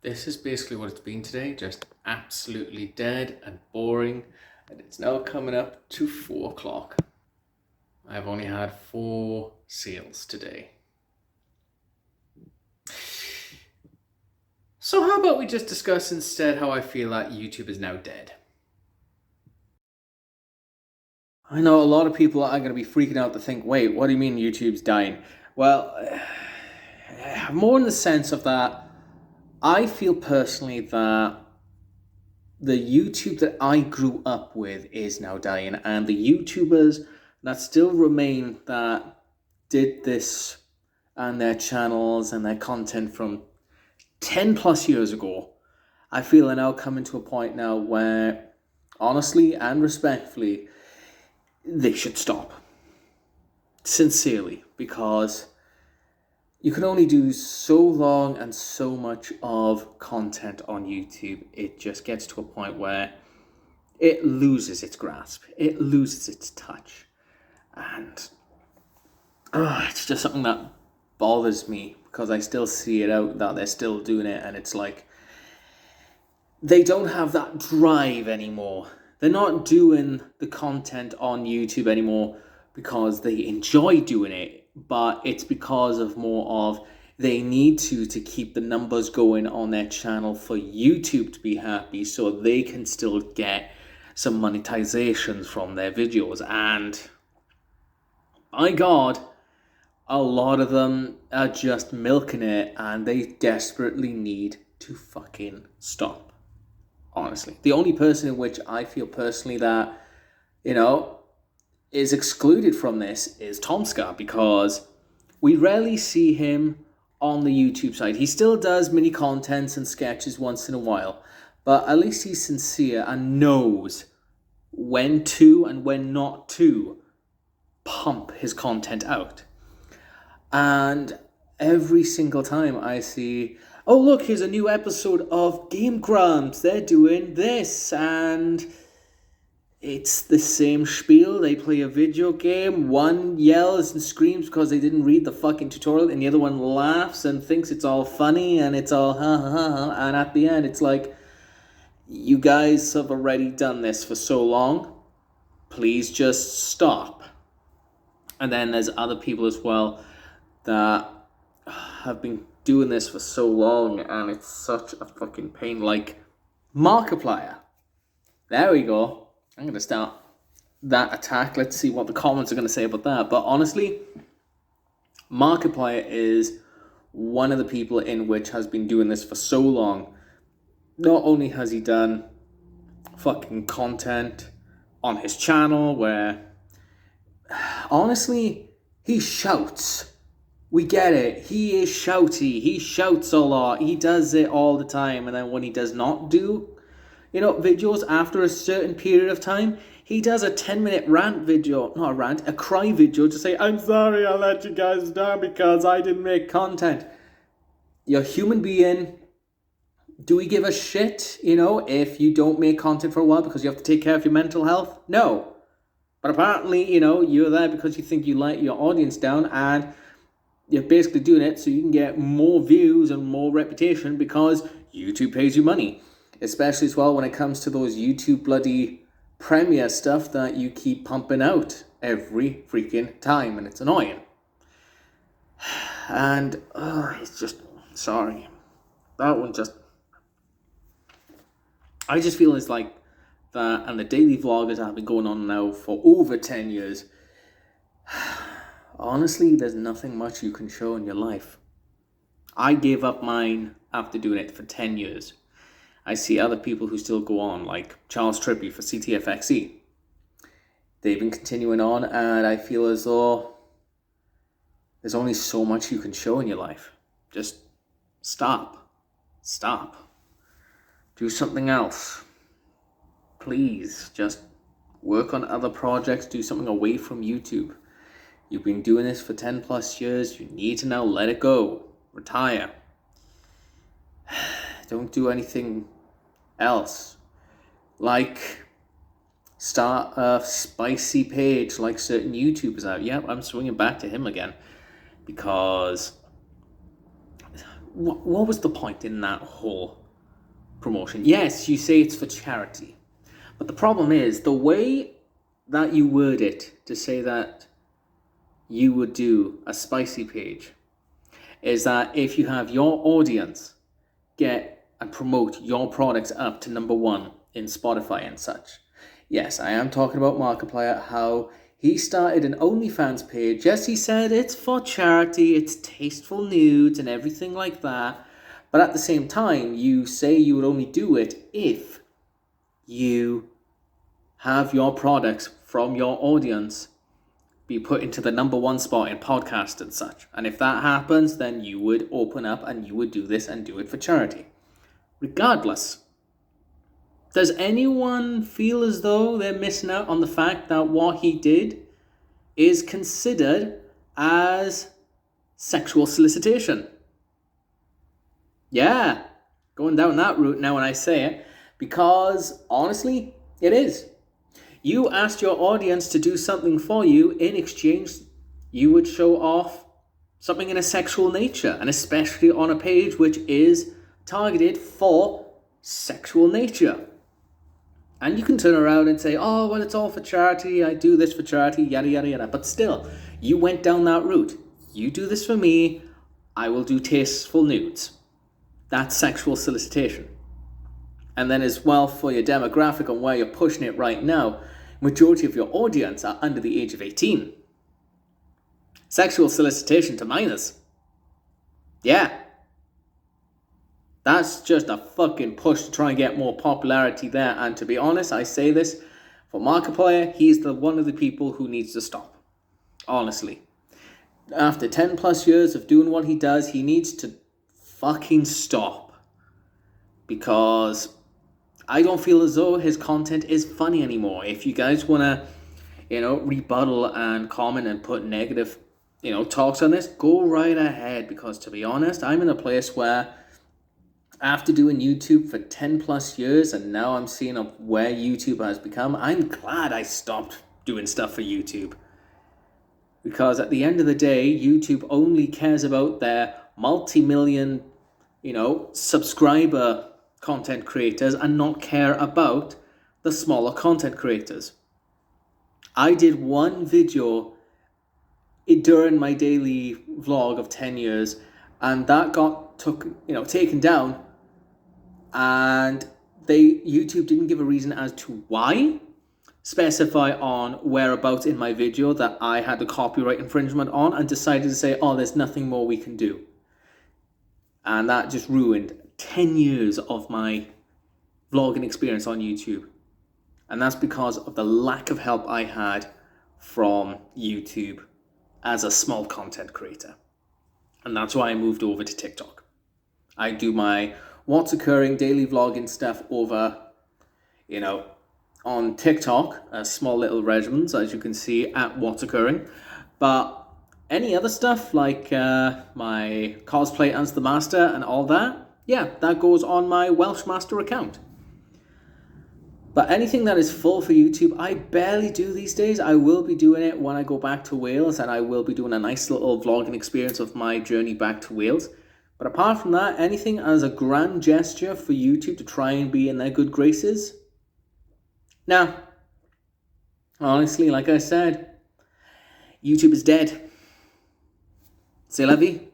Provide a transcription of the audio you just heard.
This is basically what it's been today, just absolutely dead and boring. And it's now coming up to 4 o'clock. I've only had 4 sales today. So how about we just discuss instead how I feel that YouTube is now dead? I know a lot of people are going to be freaking out to think, wait, what do you mean YouTube's dying? Well, more in the sense of that, I feel personally that the YouTube that I grew up with is now dying, and the YouTubers that still remain that did this and their channels and their content from 10 plus years ago, I feel are now coming to a point now where, honestly and respectfully, they should stop. Sincerely, because you can only do so long and so much of content on YouTube. It just gets to a point where it loses its grasp. It loses its touch. And it's just something that bothers me because I still see it out that they're still doing it. And it's like, they don't have that drive anymore. They're not doing the content on YouTube anymore because they enjoy doing it, but it's because of more of they need to keep the numbers going on their channel for YouTube to be happy so they can still get some monetizations from their videos. And by God, a lot of them are just milking it and they desperately need to fucking stop. Honestly, the only person in which I feel personally that, is excluded from this is Tomska, because we rarely see him on the YouTube side. He still does mini contents and sketches once in a while, but at least he's sincere and knows when to and when not to pump his content out. And every single time I see, oh look, here's a new episode of Game Grumps, they're doing this, and it's the same spiel. They play a video game, one yells and screams because they didn't read the fucking tutorial, and the other one laughs and thinks it's all funny, and it's all ha ha ha, and at the end it's like, you guys have already done this for so long, please just stop. And then there's other people as well that have been doing this for so long, and it's such a fucking pain. Like Markiplier. There we go. I'm going to start that attack. Let's see what the comments are going to say about that. But honestly, Markiplier is one of the people in which has been doing this for so long. Not only has he done fucking content on his channel where, honestly, he shouts. We get it. He is shouty. He shouts a lot. He does it all the time. And then when he does not do, videos after a certain period of time, he does a 10-minute rant video, not a rant, a cry video to say, I'm sorry I let you guys down because I didn't make content. You're a human being. Do we give a shit, if you don't make content for a while because you have to take care of your mental health? No. But apparently, you're there because you think you let your audience down, and you're basically doing it so you can get more views and more reputation because YouTube pays you money. Especially as well when it comes to those YouTube bloody premiere stuff that you keep pumping out every freaking time, and it's annoying. And it's just, sorry, that one just, I just feel it's like that, and the daily vloggers have been going on now for over 10 years. Honestly, there's nothing much you can show in your life. I gave up mine after doing it for 10 years. I see other people who still go on, like Charles Trippy for CTFXE. They've been continuing on, and I feel as though there's only so much you can show in your life. Just stop. Stop. Do something else. Please, just work on other projects. Do something away from YouTube. You've been doing this for 10 plus years. You need to now let it go. Retire. Don't do anything else. Like, start a spicy page like certain YouTubers have. Yep, I'm swinging back to him again. Because what was the point in that whole promotion? Yes, you say it's for charity, but the problem is the way that you word it to say that you would do a spicy page is that if you have your audience get and promote your products up to number one in Spotify and such. Yes, I am talking about Markiplier, how he started an OnlyFans page. Yes, he said it's for charity, it's tasteful nudes and everything like that. But at the same time, you say you would only do it if you have your products from your audience be put into the number one spot in podcast and such. And if that happens, then you would open up and you would do this and do it for charity. Regardless, does anyone feel as though they're missing out on the fact that what he did is considered as sexual solicitation? Yeah, going down that route now when I say it, because honestly, it is. You asked your audience to do something for you. In exchange, you would show off something in a sexual nature, and especially on a page which is targeted for sexual nature. And you can turn around and say, oh, well, it's all for charity. I do this for charity, yada, yada, yada. But still, you went down that route. You do this for me, I will do tasteful nudes. That's sexual solicitation. And then as well, for your demographic on where you're pushing it right now, majority of your audience are under the age of 18. Sexual solicitation to minors. Yeah. That's just a fucking push to try and get more popularity there. And to be honest, I say this, for Markiplier, he's one of the people who needs to stop. Honestly. After 10 plus years of doing what he does, he needs to fucking stop. Because I don't feel as though his content is funny anymore. If you guys want to, rebuttal and comment and put negative, talks on this, go right ahead. Because to be honest, I'm in a place where after doing YouTube for 10 plus years and now I'm seeing where YouTube has become, I'm glad I stopped doing stuff for YouTube. Because at the end of the day, YouTube only cares about their multi-million, subscriber content creators and not care about the smaller content creators. I did one video during my daily vlog of 10 years and that got taken down, and YouTube didn't give a reason as to why, specify on whereabouts in my video that I had a copyright infringement on, and decided to say, oh, there's nothing more we can do. And that just ruined 10 years of my vlogging experience on YouTube. And that's because of the lack of help I had from YouTube as a small content creator. And that's why I moved over to TikTok. I do my what's occurring daily vlogging stuff over, on TikTok, small little regimens, as you can see at what's occurring. But any other stuff like my cosplay as the master and all that, yeah, that goes on my Welsh Master account. But anything that is full for YouTube, I barely do these days. I will be doing it when I go back to Wales, and I will be doing a nice little vlogging experience of my journey back to Wales. But apart from that, anything as a grand gesture for YouTube to try and be in their good graces? Nah. Honestly, like I said, YouTube is dead. C'est la vie.